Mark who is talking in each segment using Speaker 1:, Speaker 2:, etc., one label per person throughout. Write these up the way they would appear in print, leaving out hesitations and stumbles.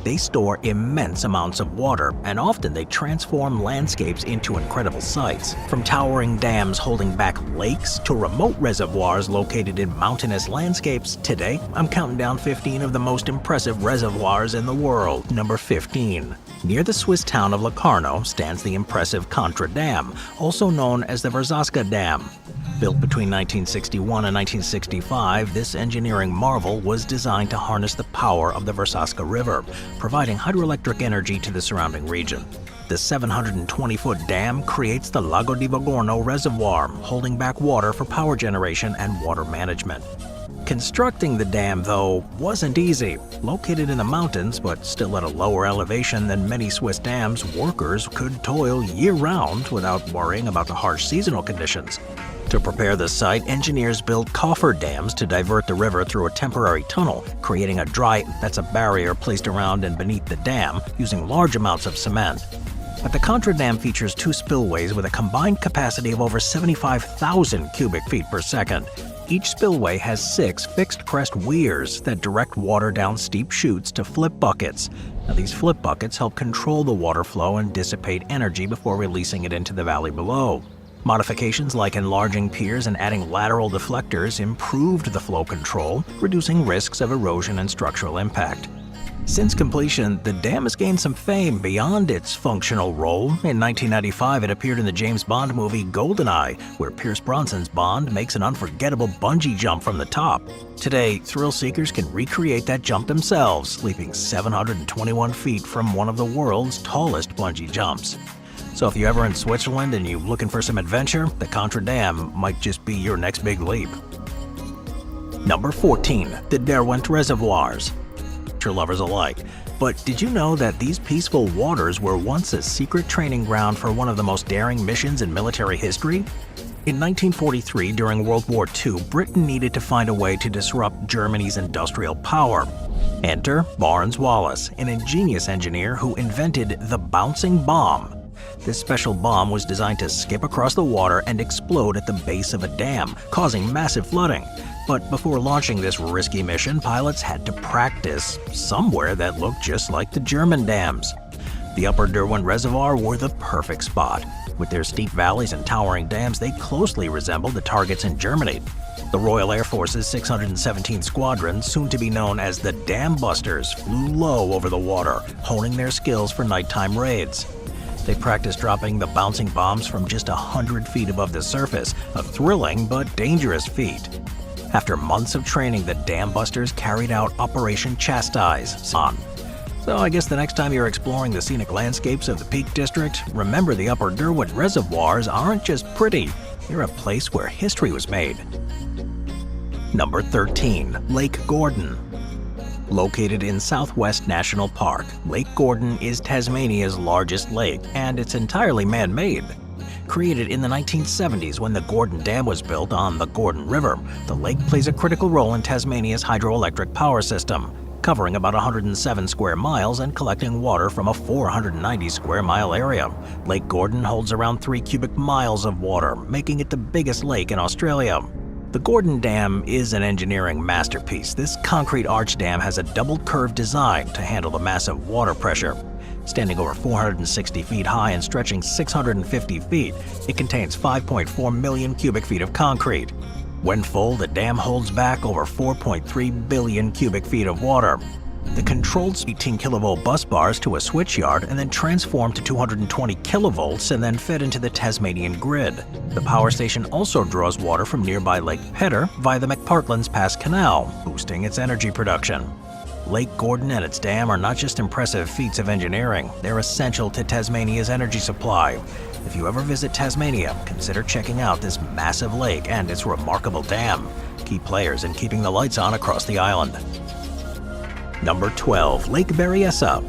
Speaker 1: They store immense amounts of water, and often they transform landscapes into incredible sights. From towering dams holding back lakes to remote reservoirs located in mountainous landscapes, today I'm counting down 15 of the most impressive reservoirs in the world. Number 15. Near the Swiss town of Locarno stands the impressive Contra Dam, also known as the Verzasca Dam. Built between 1961 and 1965, this engineering marvel was designed to harness the power of the Verzasca River, providing hydroelectric energy to the surrounding region. The 720-foot dam creates the Lago di Vogorno Reservoir, holding back water for power generation and water management. Constructing the dam, though, wasn't easy. Located in the mountains, but still at a lower elevation than many Swiss dams, workers could toil year-round without worrying about the harsh seasonal conditions. To prepare the site, engineers built coffer dams to divert the river through a temporary tunnel, creating a a barrier placed around and beneath the dam, using large amounts of cement. But the Contra Dam features two spillways with a combined capacity of over 75,000 cubic feet per second. Each spillway has 6 fixed crest weirs that direct water down steep chutes to flip buckets. Now, these flip buckets help control the water flow and dissipate energy before releasing it into the valley below. Modifications like enlarging piers and adding lateral deflectors improved the flow control, reducing risks of erosion and structural impact. Since completion, the dam has gained some fame beyond its functional role. In 1995, it appeared in the James Bond movie GoldenEye, where Pierce Brosnan's Bond makes an unforgettable bungee jump from the top. Today, thrill seekers can recreate that jump themselves, leaping 721 feet from one of the world's tallest bungee jumps. So if you're ever in Switzerland and you're looking for some adventure, the Contra Dam might just be your next big leap. Number 14. The Derwent Reservoirs. Lovers alike. But did you know that these peaceful waters were once a secret training ground for one of the most daring missions in military history? In 1943, during World War II, Britain needed to find a way to disrupt Germany's industrial power. Enter Barnes Wallis, an ingenious engineer who invented the bouncing bomb. This special bomb was designed to skip across the water and explode at the base of a dam, causing massive flooding. But before launching this risky mission, pilots had to practice somewhere that looked just like the German dams. The Upper Derwent Reservoir were the perfect spot. With their steep valleys and towering dams, they closely resembled the targets in Germany. The Royal Air Force's 617th Squadron, soon to be known as the Dam Busters, flew low over the water, honing their skills for nighttime raids. They practiced dropping the bouncing bombs from just 100 feet above the surface, a thrilling but dangerous feat. After months of training, the Dam Busters carried out Operation Chastise. So I guess the next time you're exploring the scenic landscapes of the Peak District, remember the Upper Derwent Reservoirs aren't just pretty, they're a place where history was made. Number 13. Lake Gordon. Located in Southwest National Park, Lake Gordon is Tasmania's largest lake, and it's entirely man-made. Created in the 1970s when the Gordon Dam was built on the Gordon River, the lake plays a critical role in Tasmania's hydroelectric power system, covering about 107 square miles and collecting water from a 490 square mile area. Lake Gordon holds around 3 cubic miles of water, making it the biggest lake in Australia. The Gordon Dam is an engineering masterpiece. This concrete arch dam has a double curve design to handle the massive water pressure. Standing over 460 feet high and stretching 650 feet, it contains 5.4 million cubic feet of concrete. When full, the dam holds back over 4.3 billion cubic feet of water. The controlled 18 kilovolt bus bars to a switch yard and then transformed to 220 kilovolts and then fed into the Tasmanian grid. The power station also draws water from nearby Lake Pedder via the McPartlands Pass Canal, boosting its energy production. Lake Gordon and its dam are not just impressive feats of engineering, they're essential to Tasmania's energy supply. If you ever visit Tasmania, consider checking out this massive lake and its remarkable dam, key players in keeping the lights on across the island. Number 12. Lake Berryessa.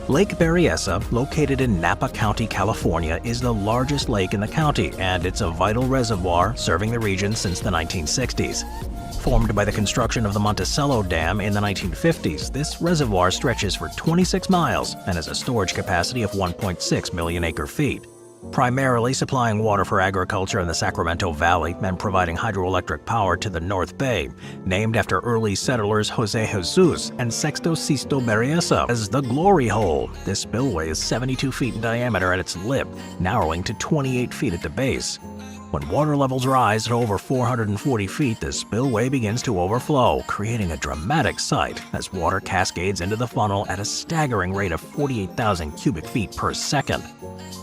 Speaker 1: Lake Berryessa, located in Napa County, California, is the largest lake in the county, and it's a vital reservoir serving the region since the 1960s. Formed by the construction of the Monticello Dam in the 1950s, this reservoir stretches for 26 miles and has a storage capacity of 1.6 million acre-feet. primarily supplying water for agriculture in the Sacramento Valley and providing hydroelectric power to the North Bay, named after early settlers Jose Jesus and Sexto Sisto Berryessa as the Glory Hole. This spillway is 72 feet in diameter at its lip, narrowing to 28 feet at the base. When water levels rise to over 440 feet, the spillway begins to overflow, creating a dramatic sight as water cascades into the funnel at a staggering rate of 48,000 cubic feet per second.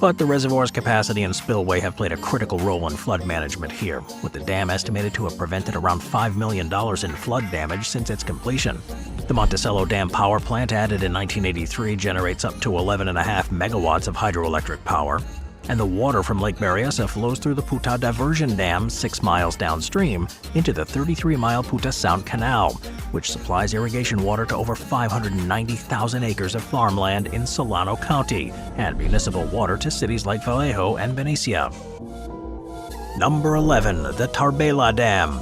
Speaker 1: But the reservoir's capacity and spillway have played a critical role in flood management here, with the dam estimated to have prevented around $5 million in flood damage since its completion. The Monticello Dam power plant, added in 1983, generates up to 11.5 megawatts of hydroelectric power, and the water from Lake Berryessa flows through the Puta Diversion Dam 6 miles downstream into the 33-mile Puta Sound Canal, which supplies irrigation water to over 590,000 acres of farmland in Solano County and municipal water to cities like Vallejo and Benicia. Number 11. The Tarbela Dam.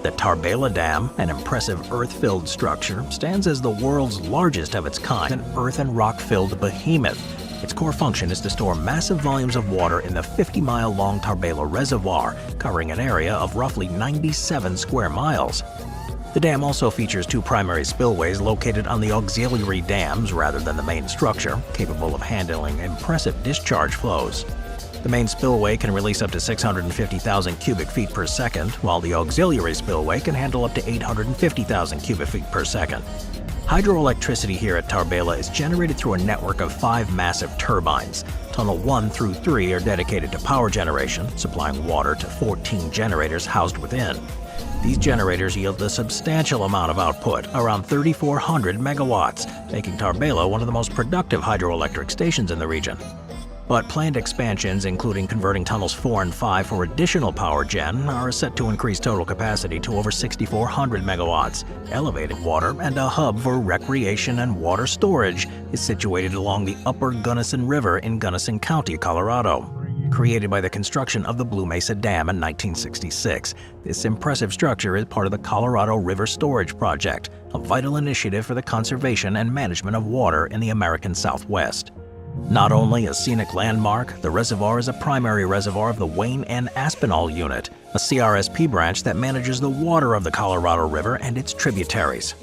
Speaker 1: The Tarbela Dam, an impressive earth-filled structure, stands as the world's largest of its kind, an earth and rock-filled behemoth. Its core function is to store massive volumes of water in the 50-mile-long Tarbela Reservoir, covering an area of roughly 97 square miles. The dam also features 2 primary spillways located on the auxiliary dams rather than the main structure, capable of handling impressive discharge flows. The main spillway can release up to 650,000 cubic feet per second, while the auxiliary spillway can handle up to 850,000 cubic feet per second. Hydroelectricity here at Tarbela is generated through a network of 5 massive turbines. Tunnel 1 through 3 are dedicated to power generation, supplying water to 14 generators housed within. These generators yield a substantial amount of output, around 3,400 megawatts, making Tarbela one of the most productive hydroelectric stations in the region. But planned expansions, including converting tunnels 4 and 5 for additional power gen, are set to increase total capacity to over 6,400 megawatts. Elevated water and a hub for recreation and water storage is situated along the Upper Gunnison River in Gunnison County, Colorado. Created by the construction of the Blue Mesa Dam in 1966, this impressive structure is part of the Colorado River Storage Project, a vital initiative for the conservation and management of water in the American Southwest. Not only a scenic landmark, the reservoir is a primary reservoir of the Wayne N. Aspinall Unit, a CRSP branch that manages the water of the Colorado River and its tributaries.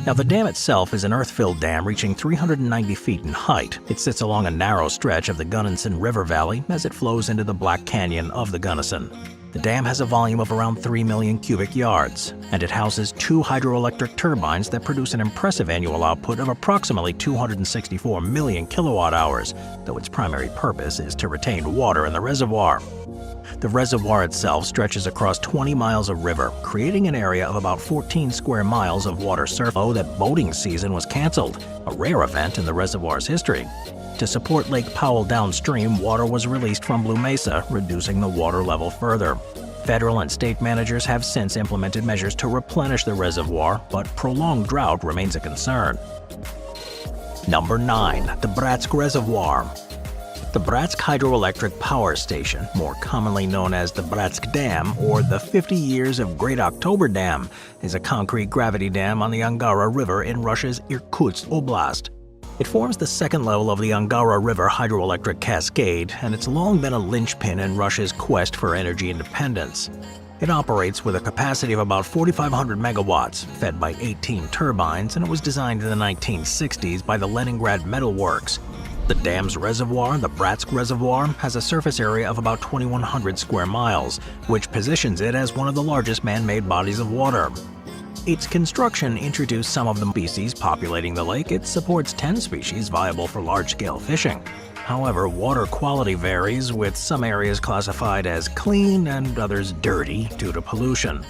Speaker 1: Now, the dam itself is an earth-filled dam reaching 390 feet in height. It sits along a narrow stretch of the Gunnison River Valley as it flows into the Black Canyon of the Gunnison. The dam has a volume of around 3 million cubic yards, and it houses 2 hydroelectric turbines that produce an impressive annual output of approximately 264 million kilowatt hours, though its primary purpose is to retain water in the reservoir. The reservoir itself stretches across 20 miles of river, creating an area of about 14 square miles of water surface. Though that boating season was canceled, a rare event in the reservoir's history. To support Lake Powell downstream, water was released from Blue Mesa, reducing the water level further. Federal and state managers have since implemented measures to replenish the reservoir, but prolonged drought remains a concern. Number 9. The Bratsk Reservoir. The Bratsk Hydroelectric Power Station, more commonly known as the Bratsk Dam or the 50 Years of Great October Dam, is a concrete gravity dam on the Angara River in Russia's Irkutsk Oblast. It forms the second level of the Angara River hydroelectric cascade, and it's long been a linchpin in Russia's quest for energy independence. It operates with a capacity of about 4,500 megawatts, fed by 18 turbines, and it was designed in the 1960s by the Leningrad Metal Works. The dam's reservoir, the Bratsk Reservoir, has a surface area of about 2,100 square miles, which positions it as one of the largest man-made bodies of water. Its construction introduced some of the species populating the lake. It supports 10 species viable for large-scale fishing. However, water quality varies, with some areas classified as clean and others dirty due to pollution.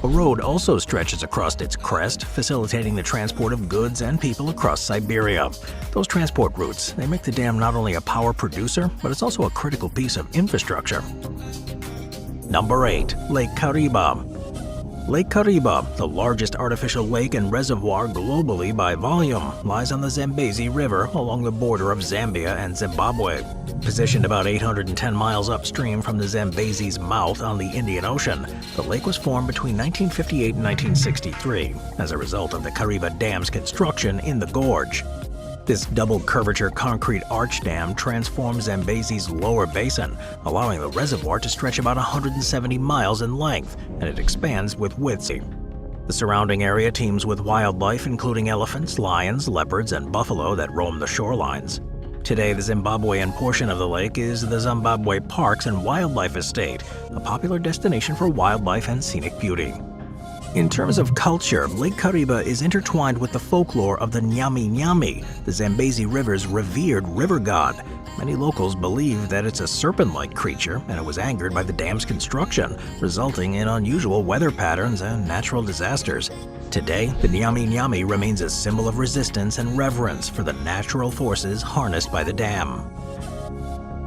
Speaker 1: A road also stretches across its crest, facilitating the transport of goods and people across Siberia. Those transport routes, they make the dam not only a power producer, but it's also a critical piece of infrastructure. Number 8. Lake Kariba. Lake Kariba, the largest artificial lake and reservoir globally by volume, lies on the Zambezi River along the border of Zambia and Zimbabwe. Positioned about 810 miles upstream from the Zambezi's mouth on the Indian Ocean, the lake was formed between 1958 and 1963 as a result of the Kariba Dam's construction in the gorge. This double-curvature concrete arch dam transforms Zambezi's lower basin, allowing the reservoir to stretch about 170 miles in length, and it expands with widths. The surrounding area teems with wildlife including elephants, lions, leopards, and buffalo that roam the shorelines. Today, the Zimbabwean portion of the lake is the Zimbabwe Parks and Wildlife Estate, a popular destination for wildlife and scenic beauty. In terms of culture, Lake Kariba is intertwined with the folklore of the Nyami Nyami, the Zambezi River's revered river god. Many locals believe that it's a serpent-like creature and it was angered by the dam's construction, resulting in unusual weather patterns and natural disasters. Today, the Nyami Nyami remains a symbol of resistance and reverence for the natural forces harnessed by the dam.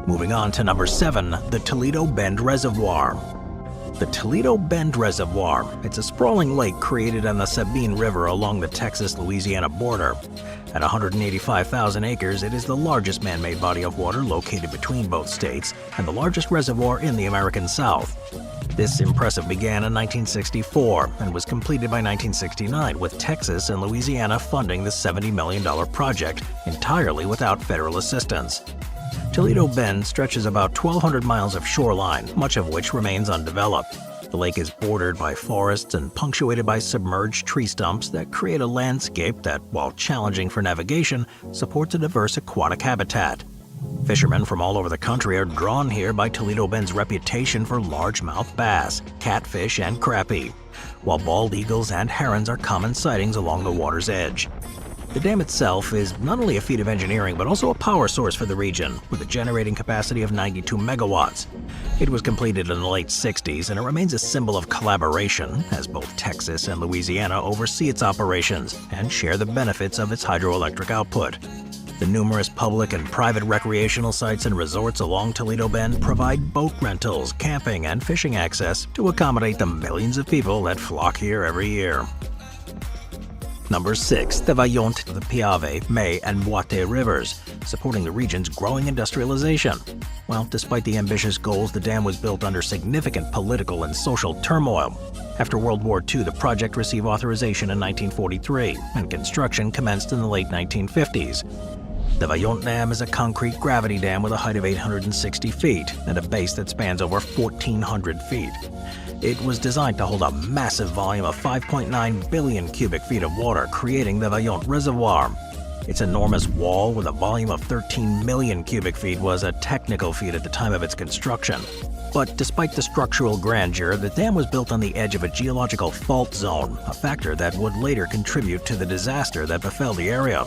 Speaker 1: Moving on to number 7, the Toledo Bend Reservoir. The Toledo Bend Reservoir. It's a sprawling lake created on the Sabine River along the Texas-Louisiana border. At 185,000 acres, it is the largest man-made body of water located between both states and the largest reservoir in the American South. This impressive began in 1964 and was completed by 1969, with Texas and Louisiana funding the $70 million project entirely without federal assistance. Toledo Bend stretches about 1,200 miles of shoreline, much of which remains undeveloped. The lake is bordered by forests and punctuated by submerged tree stumps that create a landscape that, while challenging for navigation, supports a diverse aquatic habitat. Fishermen from all over the country are drawn here by Toledo Bend's reputation for largemouth bass, catfish, and crappie, while bald eagles and herons are common sightings along the water's edge. The dam itself is not only a feat of engineering but also a power source for the region, with a generating capacity of 92 megawatts. It was completed in the late 60s and it remains a symbol of collaboration as both Texas and Louisiana oversee its operations and share the benefits of its hydroelectric output. The numerous public and private recreational sites and resorts along Toledo Bend provide boat rentals, camping, and fishing access to accommodate the millions of people that flock here every year. Number 6, the Vaillant, the Piave, May, and Boite rivers, supporting the region's growing industrialization. Well, despite the ambitious goals, the dam was built under significant political and social turmoil. After World War II, the project received authorization in 1943, and construction commenced in the late 1950s. The Vaillant Dam is a concrete gravity dam with a height of 860 feet and a base that spans over 1,400 feet. It was designed to hold a massive volume of 5.9 billion cubic feet of water, creating the Vaillant Reservoir. Its enormous wall, with a volume of 13 million cubic feet, was a technical feat at the time of its construction. But despite the structural grandeur, the dam was built on the edge of a geological fault zone, a factor that would later contribute to the disaster that befell the area.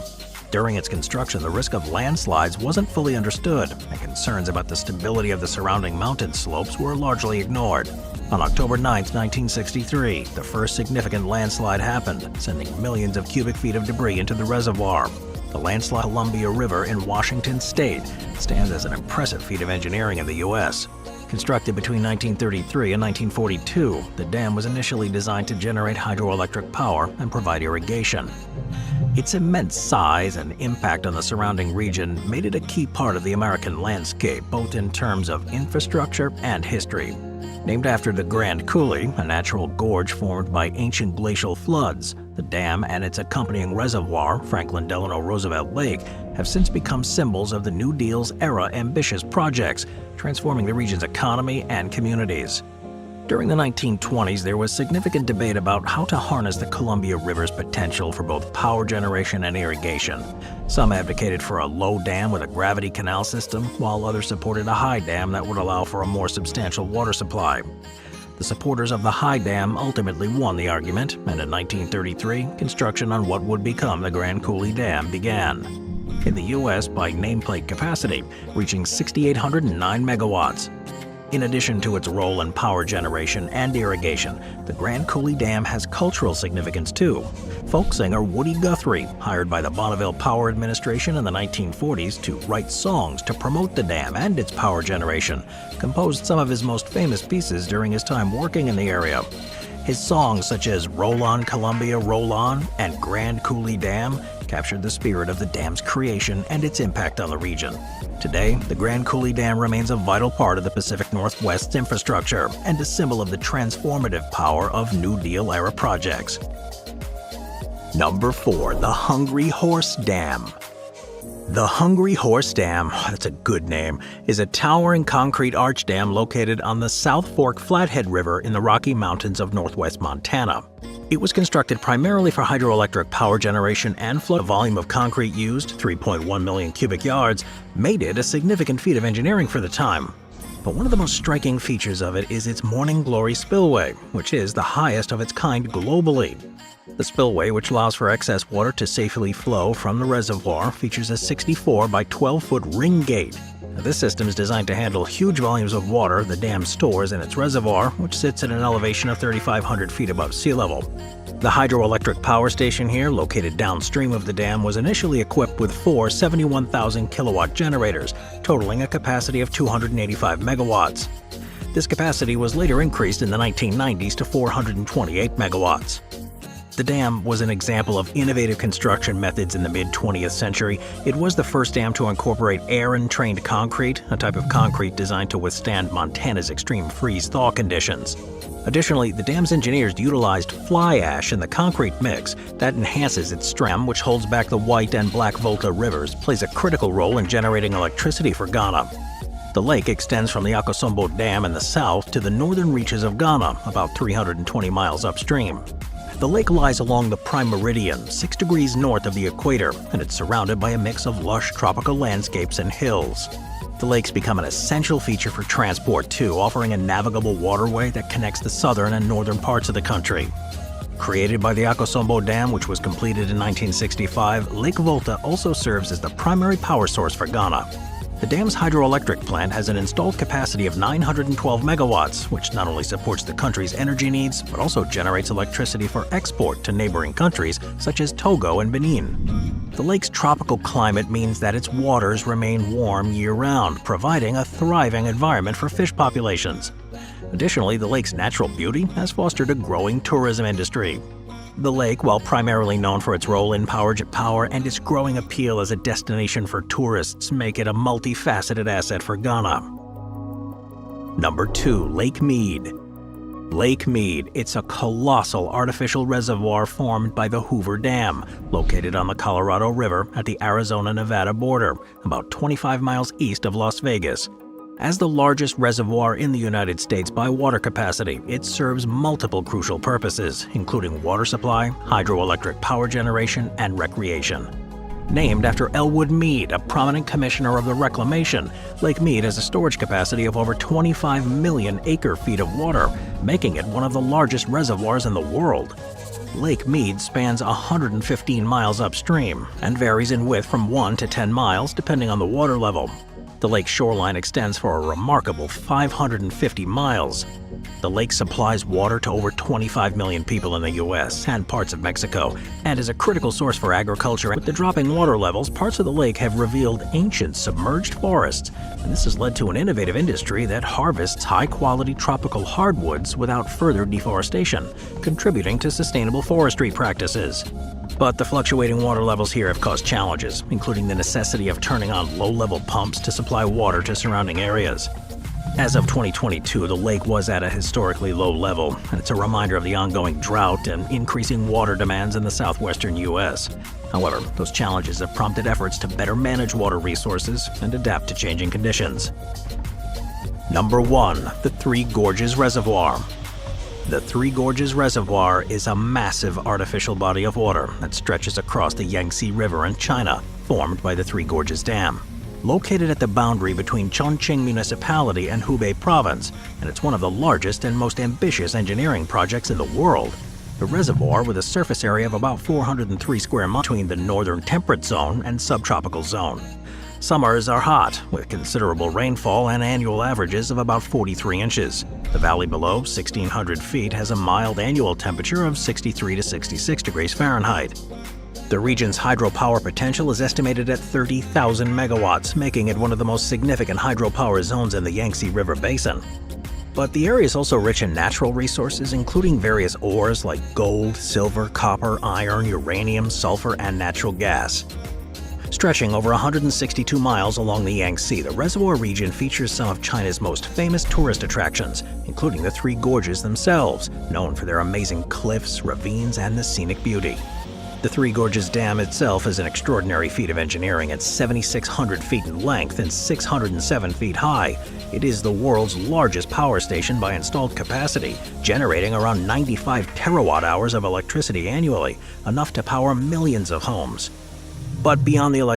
Speaker 1: During its construction, the risk of landslides wasn't fully understood, and concerns about the stability of the surrounding mountain slopes were largely ignored. On October 9, 1963, the first significant landslide happened, sending millions of cubic feet of debris into the reservoir. The landslide Columbia River in Washington state stands as an impressive feat of engineering in the U.S. Constructed between 1933 and 1942, the dam was initially designed to generate hydroelectric power and provide irrigation. Its immense size and impact on the surrounding region made it a key part of the American landscape, both in terms of infrastructure and history. Named after the Grand Coulee, a natural gorge formed by ancient glacial floods, the dam and its accompanying reservoir, Franklin Delano Roosevelt Lake, have since become symbols of the New Deal's era ambitious projects, transforming the region's economy and communities. During the 1920s, there was significant debate about how to harness the Columbia River's potential for both power generation and irrigation. Some advocated for a low dam with a gravity canal system, while others supported a high dam that would allow for a more substantial water supply. The supporters of the high dam ultimately won the argument, and in 1933, construction on what would become the Grand Coulee Dam began. In the U.S. by nameplate capacity, reaching 6,809 megawatts. In addition to its role in power generation and irrigation, the Grand Coulee Dam has cultural significance too. Folk singer Woody Guthrie, hired by the Bonneville Power Administration in the 1940s to write songs to promote the dam and its power generation, composed some of his most famous pieces during his time working in the area. His songs such as Roll On Columbia, Roll On and Grand Coulee Dam captured the spirit of the dam's creation and its impact on the region. Today, the Grand Coulee Dam remains a vital part of the Pacific Northwest's infrastructure and a symbol of the transformative power of New Deal-era projects. Number 4. The Hungry Horse Dam. The Hungry Horse Dam, that's a good name, is a towering concrete arch dam located on the South Fork Flathead River in the Rocky Mountains of northwest Montana. It was constructed primarily for hydroelectric power generation and flood. The volume of concrete used, 3.1 million cubic yards, made it a significant feat of engineering for the time. But one of the most striking features of it is its Morning Glory spillway, which is the highest of its kind globally. The spillway, which allows for excess water to safely flow from the reservoir, features a 64 by 12-foot ring gate. Now, this system is designed to handle huge volumes of water the dam stores in its reservoir, which sits at an elevation of 3,500 feet above sea level. The hydroelectric power station here, located downstream of the dam, was initially equipped with 4 71,000 kilowatt generators, totaling a capacity of 285 megawatts. This capacity was later increased in the 1990s to 428 megawatts. The dam was an example of innovative construction methods in the mid-20th century. It was the first dam to incorporate air-entrained concrete, a type of concrete designed to withstand Montana's extreme freeze-thaw conditions. Additionally, the dam's engineers utilized fly ash in the concrete mix that enhances its strength, which holds back the White and Black Volta rivers, plays a critical role in generating electricity for Ghana. The lake extends from the Akosombo Dam in the south to the northern reaches of Ghana, about 320 miles upstream. The lake lies along the prime meridian, 6 degrees north of the equator, and it's surrounded by a mix of lush tropical landscapes and hills. The lakes become an essential feature for transport too, offering a navigable waterway that connects the southern and northern parts of the country. Created by the Akosombo Dam, which was completed in 1965, Lake Volta also serves as the primary power source for Ghana. The dam's hydroelectric plant has an installed capacity of 912 megawatts, which not only supports the country's energy needs, but also generates electricity for export to neighboring countries such as Togo and Benin. The lake's tropical climate means that its waters remain warm year-round, providing a thriving environment for fish populations. Additionally, the lake's natural beauty has fostered a growing tourism industry. The lake, while primarily known for its role in power and its growing appeal as a destination for tourists, make it a multifaceted asset for Ghana. Number 2. Lake Mead. Lake Mead, it's a colossal artificial reservoir formed by the Hoover Dam, located on the Colorado River at the Arizona-Nevada border, about 25 miles east of Las Vegas. As the largest reservoir in the United States by water capacity, it serves multiple crucial purposes, including water supply, hydroelectric power generation, and recreation. Named after Elwood Mead, a prominent commissioner of the reclamation, Lake Mead has a storage capacity of over 25 million acre-feet of water, making it one of the largest reservoirs in the world. Lake Mead spans 115 miles upstream and varies in width from 1 to 10 miles depending on the water level. The lake's shoreline extends for a remarkable 550 miles. The lake supplies water to over 25 million people in the U.S. and parts of Mexico, and is a critical source for agriculture. With the dropping water levels, parts of the lake have revealed ancient submerged forests, and this has led to an innovative industry that harvests high-quality tropical hardwoods without further deforestation, contributing to sustainable forestry practices. But the fluctuating water levels here have caused challenges, including the necessity of turning on low-level pumps to supply water to surrounding areas. As of 2022, the lake was at a historically low level, and it's a reminder of the ongoing drought and increasing water demands in the southwestern U.S. However, those challenges have prompted efforts to better manage water resources and adapt to changing conditions. Number 1. The Three Gorges Reservoir. The Three Gorges Reservoir is a massive artificial body of water that stretches across the Yangtze River in China, formed by the Three Gorges Dam. Located at the boundary between Chongqing Municipality and Hubei Province, and it's one of the largest and most ambitious engineering projects in the world. The reservoir, with a surface area of about 403 square miles between the northern temperate zone and subtropical zone. Summers are hot, with considerable rainfall and annual averages of about 43 inches. The valley below, 1,600 feet, has a mild annual temperature of 63 to 66 degrees Fahrenheit. The region's hydropower potential is estimated at 30,000 megawatts, making it one of the most significant hydropower zones in the Yangtze River Basin. But the area is also rich in natural resources, including various ores like gold, silver, copper, iron, uranium, sulfur, and natural gas. Stretching over 162 miles along the Yangtze, the reservoir region features some of China's most famous tourist attractions, including the Three Gorges themselves, known for their amazing cliffs, ravines, and the scenic beauty. The Three Gorges Dam itself is an extraordinary feat of engineering. At 7,600 feet in length and 607 feet high, it is the world's largest power station by installed capacity, generating around 95 terawatt-hours of electricity annually, enough to power millions of homes. But beyond the